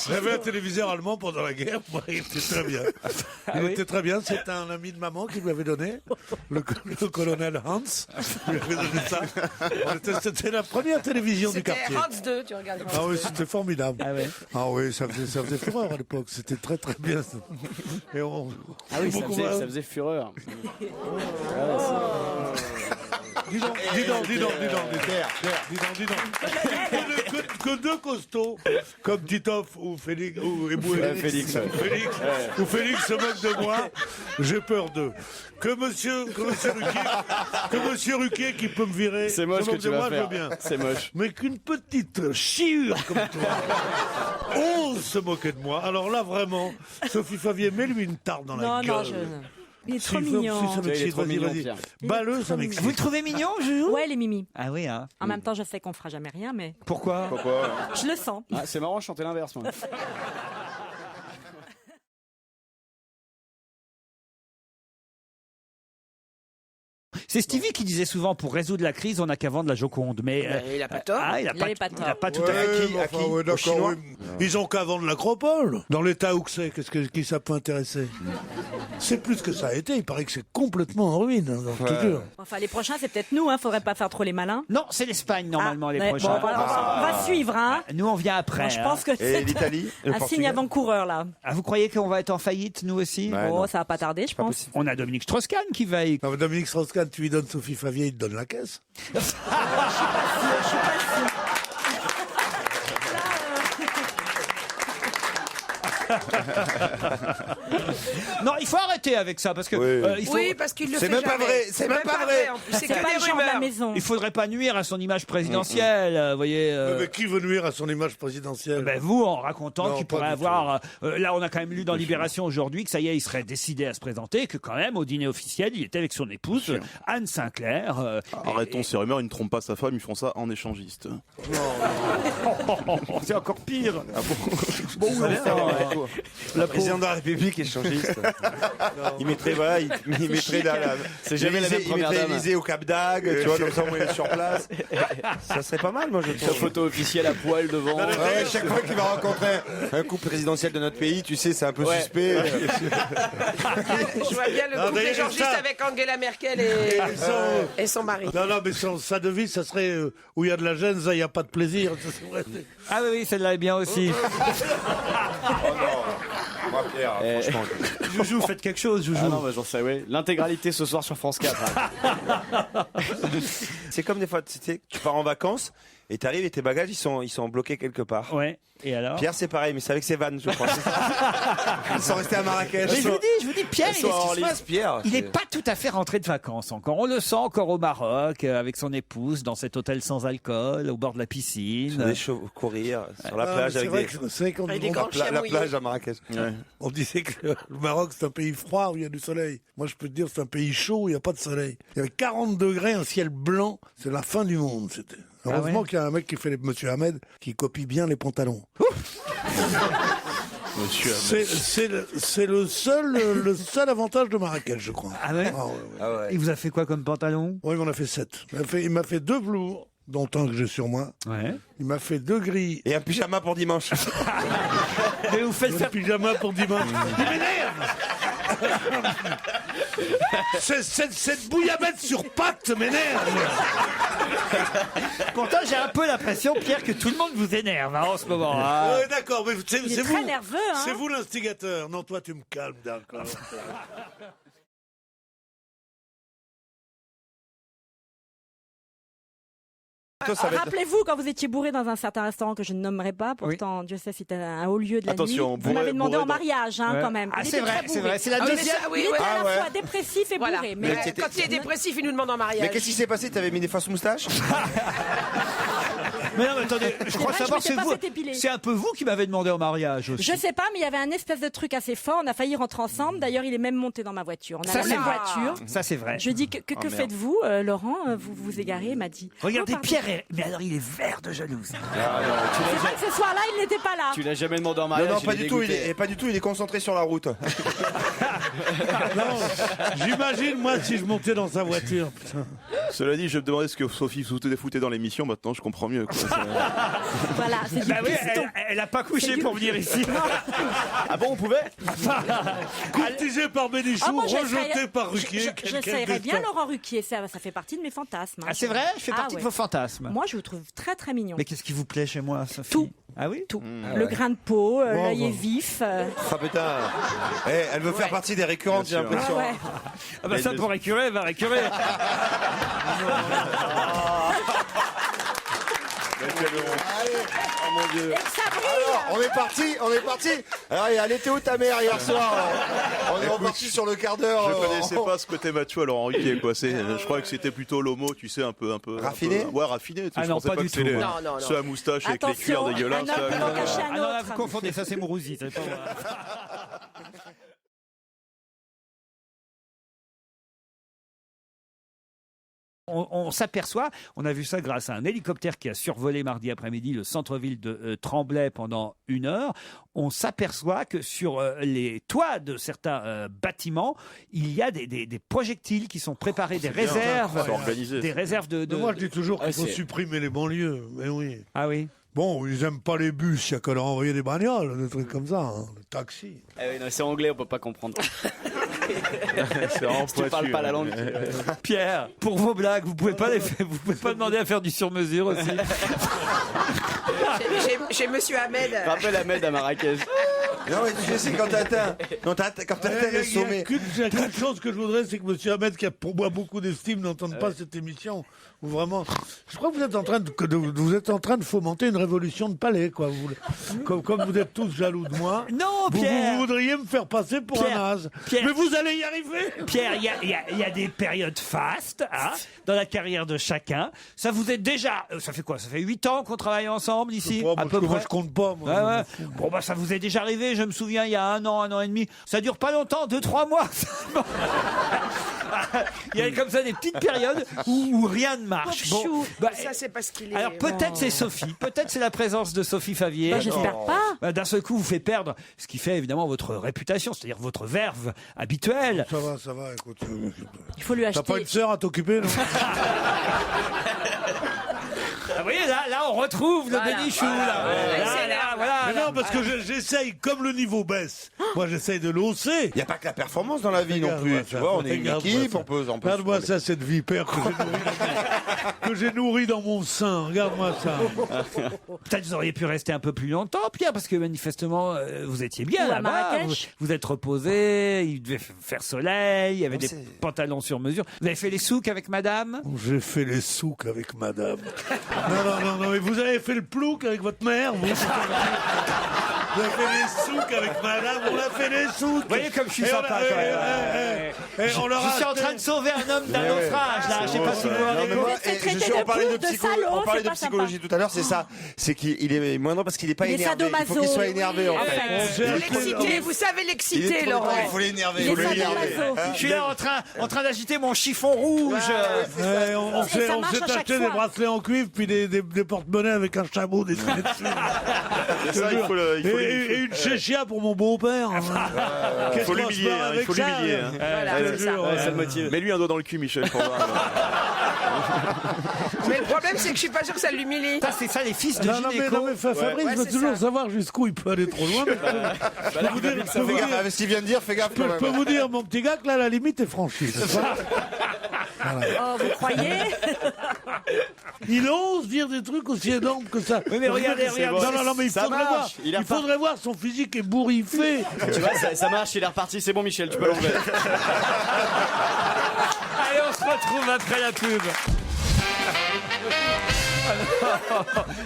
J'avais un téléviseur allemand pendant la guerre. Moi, il était très bien. Il était très bien. C'était un ami de maman qui me l'avait donné, le colonel Hans. Il m'avait donné ça. C'était la première télévision du quartier. C'était Hans 2, tu regardes. Ah oui, c'était formidable. Ah ouais. Ah oui, ça faisait fureur à l'époque. C'était très très bien. Et Ah oui, ça faisait fureur. Dis donc. Que deux costauds comme Titoff ou Félix ou Félix se moque de moi, j'ai peur d'eux. Que Monsieur Ruquier qui peut me virer, C'est moche se que moque tu de vas moi, je faire. veux bien. C'est moche. Mais qu'une petite chiure comme toi ose se moquer de moi. Alors là vraiment, Sophie Favier, mets-lui une tarte dans la gueule. Non, il est trop mignon. Si ça m'excite, vas-y. Pierre. Balleux, ça m'excite. Vous le trouvez mignon, Joujou? Ouais, les mimi. Ah oui, hein. En même temps, je sais qu'on fera jamais rien, mais Pourquoi? je le sens. Ah, c'est marrant, chanter l'inverse, moi. C'est Stevie qui disait souvent, pour résoudre la crise, on n'a qu'à vendre la Joconde. Mais il a pas tort. Ah, il a avait pas il tort. a pas tout à fait. À qui ouais, d'accord, oui. Ils ont qu'à vendre l'Acropole. Dans l'état où c'est, qui ça peut intéresser? C'est plus que ça a été. Il paraît que c'est complètement en ruine. Hein, je te jure. Enfin, les prochains, c'est peut-être nous, hein. Faudrait pas faire trop les malins. Non, c'est l'Espagne, normalement, les Ouais, prochains. bon, voilà, on va suivre, hein. Nous, on vient après. Moi, je pense que Et c'est l'Italie, le un signe Portugal. avant-coureur, là. Ah, vous croyez qu'on va être en faillite, nous aussi? Ouais. Oh, non. ça va pas tarder, je pense. On a Dominique Strauss-Kahn qui va y... Non, mais Dominique Strauss-Kahn, tu lui donnes Sophie Favier, il te donne la caisse. Non, il faut arrêter avec ça, parce que... Oui. il faut... Oui, parce qu'il le C'est fait même pas jamais. vrai, c'est même pas vrai. En plus, c'est pas le genre de la maison. Il faudrait pas nuire à son image présidentielle, vous voyez... Mais qui veut nuire à son image présidentielle? Ben vous, en racontant Non, qu'il pas pourrait du avoir... là, on a quand même lu dans Libération aujourd'hui que ça y est, il serait décidé à se présenter, et que quand même, au dîner officiel, il était avec son épouse, Anne Sinclair. Arrêtons ces rumeurs, ils ne trompent pas sa femme, ils font ça en échangiste. C'est encore pire. Bon, La président de la République échangiste. Il mettrait, voilà, il mettrait C'est jamais la même première dame. l'Élysée au Cap d'Agde, tu vois, comme ça, on est sur place. Ça serait pas mal, moi, je Sa trouve. photo officielle à poil devant. Ouais, chaque fois qu'il va rencontrer un couple présidentiel de notre pays, tu sais, c'est un peu Ouais. suspect. Je vois bien le Non, couple d'ailleurs, échangiste ça- avec Angela Merkel et son mari. Non, mais sa devise, ça serait où il y a de la gêne, ça, il n'y a pas de plaisir. Ça, c'est vrai. Ah oui, celle-là est bien aussi. Moi, Pierre, franchement. Joujou, faites quelque chose, Joujou. Ah non, bah, j'en sais, oui. L'intégralité ce soir sur France 4. C'est comme des fois, tu sais, tu pars en vacances et t'arrives et tes bagages, ils sont bloqués quelque part. Ouais, et alors? Pierre, c'est pareil, mais c'est avec ses vannes, je crois. Ils sont restés à Marrakech. Mais je vous dis, Pierre, Ils sont en lice, Pierre. il est pas tout à fait rentré de vacances encore. On le sent encore au Maroc, avec son épouse, dans cet hôtel sans alcool, au bord de la piscine. Sur des chevaux courir sur la Ah, plage c'est avec vrai des... que c'est qu'on Avec des grands chiens La mouillés. plage à Marrakech. on disait que le Maroc, c'est un pays froid où il y a du soleil. Moi, je peux te dire, c'est un pays chaud où il n'y a pas de soleil. Il y avait 40 degrés, un ciel blanc. C'est la fin du monde, c'était. Heureusement qu'il y a un mec qui fait Monsieur Ahmed, qui copie bien les pantalons. Monsieur C'est le seul avantage de Marrakech, je crois. Ah ouais? Ah ouais. Il vous a fait quoi comme pantalon? Ouais, il m'en a fait 7. Il m'a fait 2 velours, dont un que j'ai sur moi. Ouais. Il m'a fait 2 gris. Et un pyjama pour dimanche. Mais vous faites Le ça. pyjama pour dimanche. Il m'énerve. Cette bouillabaisse sur pattes m'énerve. Pourtant, j'ai un peu l'impression, Pierre, que tout le monde vous énerve hein, en ce moment. hein. Ouais, d'accord, mais c'est Il est vous. très nerveux, hein. C'est vous l'instigateur. Non, toi, tu me calmes, d'accord. Toi, ça va être- Rappelez-vous quand vous étiez bourré dans un certain restaurant que je ne nommerai pas, pourtant Dieu sait c'était un haut lieu de la Attention, nuit. Vous bourré- m'avez demandé bourré en dans- mariage hein, Ouais. quand même. Ah, Il c'est était vrai, très c'est bourré. vrai. C'est la Ah oui, mais deuxième. ça, oui, Il oui. était à Ah, la ouais. fois dépressif et Voilà. bourré. Mais Mais t'étais- quand il est dépressif, il nous demande en mariage. Mais qu'est-ce qui s'est passé? T'avais mis des fausses moustaches? Mais non, mais attendez, je crois vrai, je savoir, m'étais c'est pas vous. fait épiler. C'est un peu vous qui m'avez demandé en mariage aussi. je sais pas, mais il y avait un espèce de truc assez fort. On a failli rentrer ensemble. D'ailleurs, il est même monté dans ma voiture. On a Ça, la c'est même vrai. voiture. Ça, c'est vrai. Je dis que merde. faites-vous, Laurent? Vous vous égarez? Il m'a dit. Regardez, Oh, pardon. Pierre, mais alors il est vert de jalouse. C'est vrai que ce soir-là, il n'était pas là. Tu l'as jamais demandé en Non, mariage. non, il pas est du tout. dégoûté. Pas du tout. Il est concentré sur la route. Non, j'imagine, moi, si je montais dans sa voiture. Putain. Cela dit, je me demandais ce que Sophie foutait dans l'émission, maintenant je comprends mieux. Quoi. Voilà, c'est du Bah oui, piston. elle a pas couché pour venir ici. Ah bon, on pouvait Courtisé par Bénichou, Ah, moi, rejeté par Ruquier. J'essayerais bien Laurent Ruquier, ça fait partie de mes fantasmes. Ah, c'est vrai? Je fais partie ouais. de vos fantasmes. Moi, je vous trouve très très mignon. Mais qu'est-ce qui vous plaît chez moi, Sophie? Tout. Ah oui? Tout. Le grain de peau, l'œil est bon. vif. Ah putain. Elle veut faire partie des récurrentes, j'ai Bien sûr. l'impression. Ouais. Ah bah ça, pour récurer, elle va récurer. Oh mon Dieu. Et que ça brille. Alors, on est parti. Alors, elle était où ta mère hier soir? On est reparti sur le quart d'heure. Je connaissais pas ce côté macho à Laurent Ruquier, quoi. Je crois que c'était plutôt l'homo, tu sais, un peu. Raffiné? Ouais, raffiné. Tu sais, Ah je non, pensais pas pas du que c'était tout. Non. ceux à moustache avec les cuirs Attention, dégueulasses. un homme peut en cacher Ah un non, là, autre. vous confondez, ça c'est Mourouzi. C'est pas moi. On s'aperçoit, on a vu ça grâce à un hélicoptère qui a survolé mardi après-midi le centre-ville de Tremblay pendant 1 heure. On s'aperçoit que sur les toits de certains bâtiments, il y a des projectiles qui sont préparés, des réserves, C'est organisé. des réserves de. Moi, je dis toujours qu'il Ouais, faut c'est- supprimer les banlieues. Mais oui. Ah oui. Bon, ils aiment pas les bus, il y a qu'à leur envoyer des bagnoles, des trucs comme ça, hein, des taxis. Eh oui, non, c'est anglais, on peut pas comprendre. C'est vraiment Si tu parles pointu, pas la hein. langue. Pierre, pour vos blagues, vous pouvez pas demander à faire du sur-mesure aussi. Chez Monsieur Ahmed. Rappelle Ahmed à Marrakech. Non, mais tu sais, quand t'atteins le sommet. Il y a qu'une chose que je voudrais, c'est que M. Ahmed, qui a pour moi beaucoup d'estime, n'entende pas cette émission. Où vraiment, je crois que vous êtes en train de fomenter une révolution de palais, quoi. Comme vous êtes tous jaloux de moi. Non, Vous Pierre. voudriez me faire passer pour Pierre, un naze. Pierre. Mais vous allez y arriver. Pierre, il y a des périodes fastes hein, dans la carrière de chacun. Ça vous est déjà... Ça fait quoi? Ça fait 8 ans qu'on travaille ensemble ici, Oh, à parce peu que moi, près. je compte pas, moi. Ouais, ouais. Bon, bah, ça vous est déjà arrivé, je me souviens, il y a 1 an et demi. Ça dure pas longtemps, 2-3 mois. Il y a comme ça des petites périodes où rien ne marche. Pauvre chou. bah, Ça, c'est parce qu'il est. alors peut-être c'est Sophie, peut-être c'est la présence de Sophie Favier. Bah, j'espère pas. Bah, d'un seul coup, vous fait perdre ce qui fait évidemment votre réputation, c'est-à-dire votre verve habituelle. Ça va, écoute. Il faut lui T'as acheter. pas une sœur à t'occuper, non? Ah, vous voyez, là, on retrouve le Bénichou. Voilà. Mais non, parce que j'essaye, comme le niveau baisse, moi j'essaye de l'hausser. Il n'y a pas que la performance dans la vie non plus. Tu vois, on est une équipe, on peut. Regarde-moi ça, cette vipère que j'ai nourrie dans mon sein. Regarde-moi ça. Peut-être vous auriez pu rester un peu plus longtemps, Pierre, parce que manifestement, vous étiez bien Ou à là-bas. Marrakech. Vous êtes reposé, il devait faire soleil, il y avait des pantalons sur mesure. Vous avez fait les souks avec madame? J'ai fait les souks avec madame. Non, mais vous avez fait le plouc avec votre mère, vous? Vous avez fait les souks avec madame, on a fait les souks. Vous voyez comme je suis sympa quand même. Je suis en train de sauver un homme d'un naufrage, là. Je sais pas si vous vous rendez compte. On parlait de psychologie tout à l'heure, c'est ça. C'est qu'il est moins parce qu'il n'est pas Il est énervé. Il faut qu'il soit énervé en fait. L'exciter, vous savez l'exciter, Laurent. Il faut l'énerver. Il est sadomaso. Je suis là en train d'agiter mon chiffon rouge. On Et ça marche s'est à chaque acheté des fois. bracelets en cuivre, puis des porte-monnaies avec un chameau dessiné dessus. C'est ça, il faut Et une chéchia pour mon beau-père. il faut l'humilier. Il faut l'humilier. hein. Voilà, Je c'est te ça. jure, Ouais, ça le motive. Mets-lui un doigt dans le cul, Michel, pour voir. Mais le problème, c'est que je suis pas sûr que ça l'humilie. Ça, c'est ça, les fils de Non, gynéco. mais Fabrice Ouais, veut c'est toujours ça. savoir jusqu'où il peut aller trop loin. Je peux vous dire, Fais gaffe avec ce qu'il vient de dire, fais gaffe quand je peux même. vous dire, mon petit gars, que là, la limite est franchie. Oh, vous croyez? Il ose dire des trucs aussi énormes que ça. Oui, mais regardez. Non, mais il Ça faudrait marche. voir. Il est Il faudrait voir son physique ébouriffé. Tu vois, ça marche, il est reparti, c'est bon Michel, tu peux l'enlever. Allez, on se retrouve après la pub.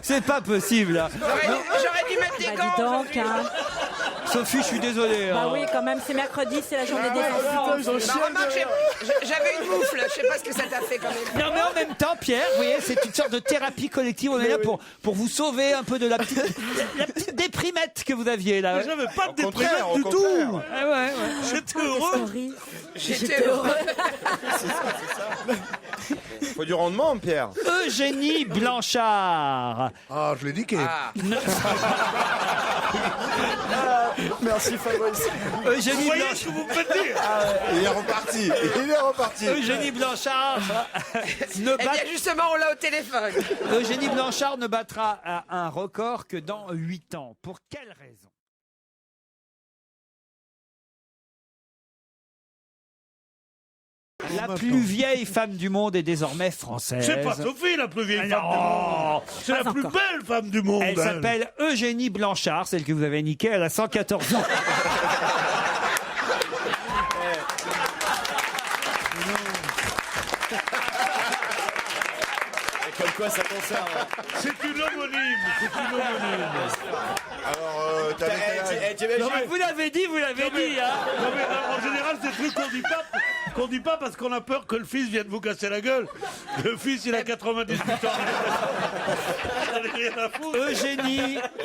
C'est pas possible, là. J'aurais dû mettre des Bah, gants. dis donc, aujourd'hui. hein. Sophie, je suis désolé. Bah hein. oui, quand même, c'est mercredi, c'est la journée des enfants. Bah, remarque, j'avais une moufle. Je sais pas ce que ça t'a fait quand même. Non, mais en même temps, Pierre, vous voyez, c'est une sorte de thérapie collective. On est là pour vous sauver un peu de la petite déprimette que vous aviez, là. J'avais pas de contraire, déprimette au du contraire. tout. Ah ouais. J'étais heureux. Sorry. J'étais heureux. Il faut du rendement, Pierre. Eugénie Blanchard. Ah, je l'ai niqué. Merci Fabrice. Eugénie Vous voyez Blanchard. ce que vous me faites dire Il est reparti. Il est reparti. Eugénie Blanchard ne Eh bat- bien, justement, on l'a au téléphone. Eugénie Blanchard ne battra un record que dans 8 ans. Pour quelle raison? La plus vieille femme du monde est désormais française. C'est pas Sophie, la plus vieille femme du monde. C'est la Pas plus encore. belle femme du monde. Elle s'appelle Eugénie Blanchard, celle que vous avez niquée, elle a 114 ans. Comme quoi ça conserve. C'est une homonyme. C'est une homonyme. Alors, t'avais quel âge Non, mais- Vous l'avez dit, hein. Non, mais, en général, c'est trucs qu'on dit pas parce qu'on a peur que le fils vienne vous casser la gueule. Le fils, il a 98 ans. J'en ai rien à foutre.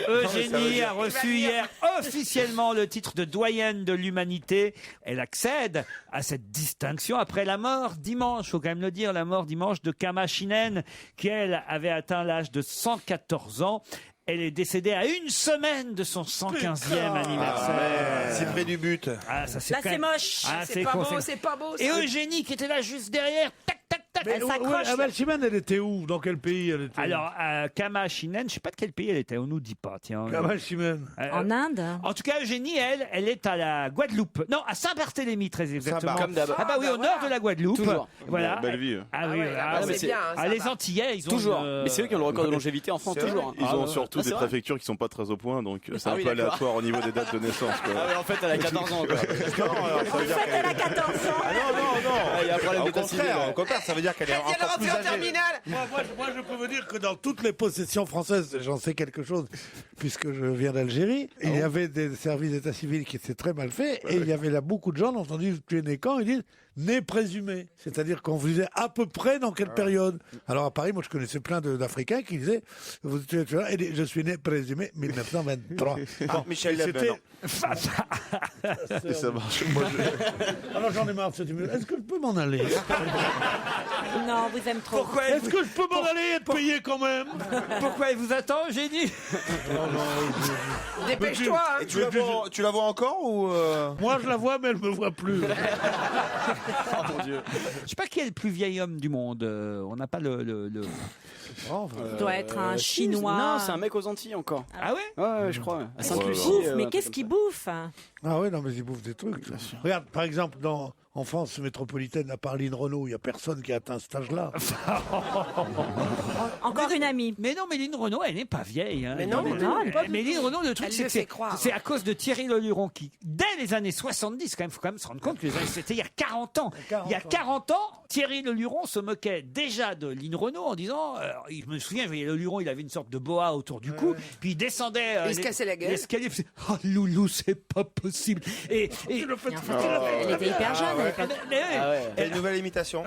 Eugénie a reçu hier officiellement le titre de doyenne de l'humanité. Elle accède à cette distinction après la mort dimanche, faut quand même le dire, la mort dimanche de Kama Shinen, qui elle avait atteint l'âge de 114 ans. Elle est décédée à une semaine de son 115e anniversaire. C'est près du but. Ah, ça c'est Là, quand c'est même- moche. Ah, C'est pas beau, conséquent. c'est pas beau. Et ça. Eugénie qui était là juste derrière, tac tac tac. Elle s'accroche. Abel Chimène, elle était où? Dans quel pays elle était? Alors, Kama Shinen, je sais pas de quel pays elle était, on nous dit pas, tiens. Abel Chimène. En Inde. En tout cas, Eugénie, elle est à la Guadeloupe. Non, à Saint-Barthélemy, très exactement. Comme d'hab. Ah bah oui, au nord de la Guadeloupe. Toujours. Voilà. Belle vie. Ah oui, ouais, ah, là-bas, mais c'est bien, hein, ça les va. Antillais, ils ont Toujours. une, Mais c'est eux qui ont le record de longévité en France, toujours. hein. Ils ont ouais. surtout Ah, c'est des vrai. préfectures qui sont pas très au point, donc c'est Ah un oui, peu d'accord. aléatoire au niveau des dates de naissance. Quoi. Ah ouais, en fait, elle a 14 ans, quoi. Non, alors, ça veut dire Elle a 14 ans. Ah non. Ah, il y a un problème Au d'état civil. contraire, ça veut dire qu'elle est Elle vient de encore plus rentrer en âgée. terminale. Moi, je peux vous dire que dans toutes les possessions françaises, j'en sais quelque chose, puisque je viens d'Algérie, il y avait des services d'état civil qui étaient très mal faits, et il y avait là beaucoup de gens, on entendu tu es né quand? Ils disent né présumé. C'est-à-dire qu'on vous disait à peu près dans quelle période. Alors à Paris, moi je connaissais plein d'Africains qui disaient tu es là, et je suis né présumé 1923. Bon, Michel Leb, c'était- Et ça marche. Moi, Alors j'en ai marre de cette émission. Est-ce que je peux m'en aller? Non, vous aime trop. Pourquoi elle, Est-ce que je peux m'en aller et être payé quand même? pourquoi elle vous attend, Eugénie? Dépêche-toi. hein. Et tu la vois encore ou Moi je la vois, mais elle me voit plus. Oh mon Dieu. Je sais pas qui est le plus vieil homme du monde. On n'a pas le... Il doit être un Chinois. Non, c'est un mec aux Antilles encore. Ah ouais? Ouais, je crois. À Qu'est-ce qu'il Sainte-Lucie. bouffe un Mais truc qu'est-ce comme qu'il ça. bouffe Ah ouais, non, mais ils bouffent des trucs. Regarde, par exemple, en France métropolitaine, à part Lynn Renault, il n'y a personne qui a atteint cet âge-là. Encore une amie. Mais non, Méline Renaud, elle n'est pas vieille. Hein. Mais non, mais non, elle est pas Méline Renaud, le truc, Elle c'est le que fait croire. c'est à cause de Thierry Leluron qui, dès les années 70, quand même, faut quand même se rendre compte que c'était il y a 40 ans. Il y a 40 ans, Thierry Leluron se moquait déjà de Lynn Renaud en disant, je me souviens, je voyais Leluron, il avait une sorte de boa autour du cou, puis il descendait Il se cassait la gueule. l'escalier, il faisait, oh Loulou, c'est pas possible. Et Elle était hyper jeune. Elle était- Ah ouais. Quelle nouvelle imitation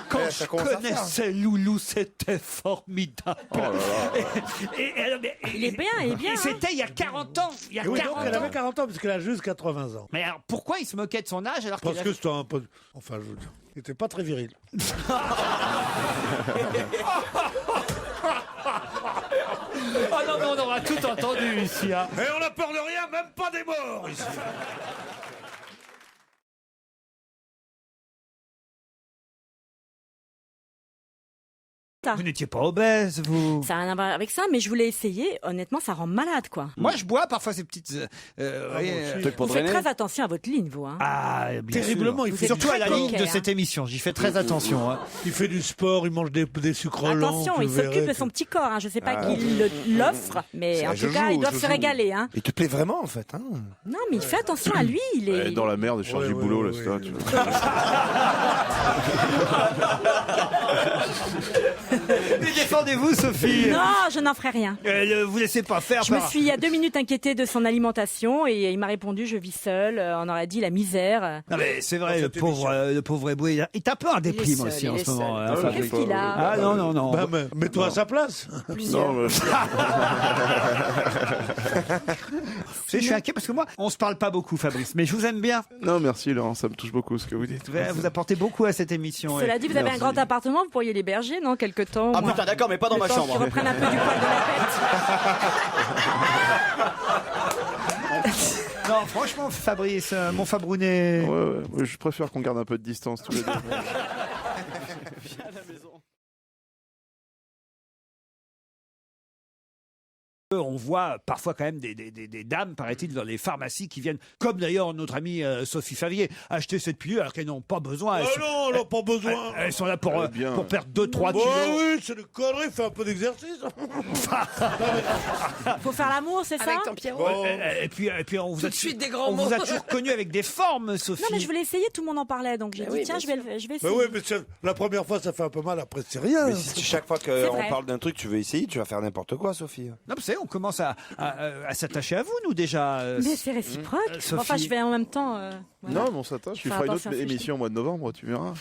quand Ouais, je ça commence à faire. connaissais Loulou, c'était formidable. Il est bien, il est bien. Et hein. c'était il y a 40 ans. Il y a Et oui, 40 donc elle ans. avait 40 ans, parce qu'elle a juste 80 ans. Mais alors, pourquoi il se moquait de son âge alors qu'il Parce que c'était un peu... Enfin, je veux dire, il n'était pas très viril. Oh non, mais on aura tout entendu ici. Hein. Et on n'a peur de rien, même pas des morts, ici. Vous n'étiez pas obèse, vous. Ça n'a rien à voir avec ça, mais je voulais essayer. Honnêtement, ça rend malade, quoi. Moi, je bois parfois ces petites. Truc pour Vous faites drainer. très attention à votre ligne, vous. Hein. Ah, bien Terriblement, sûr. il fait Surtout à la très ligne de coquet, cette hein. émission. J'y fais très attention. Hein. Il fait du sport, il mange des sucres lents. Attention, tu il s'occupe verrais de que- son petit corps. Hein. Je ne sais pas qui l'offre, mais en tout cas, ils doivent se régaler. Hein. Il te plaît vraiment en fait. Hein Non, mais il fait attention à lui. Il elle est. est dans la merde, elle cherche Ouais, du ouais, boulot, ouais, là, c'est ouais. ça, tu vois. Mais défendez-vous, Sophie. Non, je n'en ferai rien. Vous laissez pas faire. Je me suis il y a 2 minutes inquiétée de son alimentation et il m'a répondu je vis seul. On aurait dit la misère. Non mais c'est vrai, le pauvre Eboué, il est un peu en déprime seul, aussi il en est ce moment. seul. hein, Fabrice. Qu'est-ce qu'il a Ah non, non, non. Bah, mets-toi à sa place. Non, mais- Tu sais, je suis inquiet parce que moi, on se parle pas beaucoup, Fabrice, mais je vous aime bien. non, merci Laurent, ça me touche beaucoup ce que vous dites. Vous apportez beaucoup à cette émission. Cela et- dit, vous avez un grand appartement, vous pourriez l'héberger, non, quelque temps. Ah au moins. putain, d'accord, mais pas dans ma Le temps chambre. qu'il reprenne un peu du poil de la tête. Non, franchement, Fabrice, mon Fabrounet. Ouais, je préfère qu'on garde un peu de distance tous les deux. On voit parfois quand même des dames, paraît-il, dans les pharmacies qui viennent, comme d'ailleurs notre amie Sophie Favier, acheter cette pilule alors qu'elles n'ont pas besoin. Non, elles n'ont pas besoin. Elles sont là pour perdre 2-3 Bon, kilos. oui, c'est des conneries, fais un peu d'exercice. Faut faire l'amour, c'est ça? Avec ton Pierrot. Et puis on vous Tout a de suite des grands on mots. vous a toujours connu avec des formes, Sophie. Non, mais je voulais essayer, tout le monde en parlait, donc j'ai Mais dit, oui, tiens, bien je vais Mais essayer. oui, mais la première fois, ça fait un peu mal, après, c'est rien. Mais si chaque fois C'est qu'on vrai. parle d'un truc, tu veux essayer, tu vas faire n'importe quoi, Sophie. Non, vous savez, on commence à s'attacher à vous, nous déjà. Mais c'est réciproque. Sophie. Enfin, je vais en même temps. Voilà. Non, mais on s'attache. Tu Faire feras une autre attention, émission au mois de novembre, tu verras.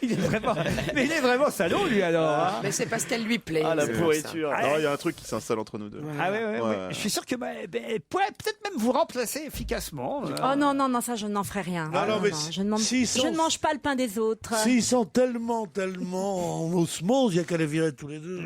il est vraiment salaud, lui, alors. hein. Mais c'est parce qu'elle lui plaît. Ah, la c'est pour pourriture. ça. Non, il y a un truc qui s'installe entre nous deux. Ah ouais. Ouais. Je suis sûr que elle pourrait peut-être même vous remplacer efficacement. Oh non, non, ça, je n'en ferai rien. Ah non, mais je ne mange, s'ils je sont- ne mange pas le pain des autres. S'ils sont tellement en osmose, il n'y a qu'à les virer tous les deux.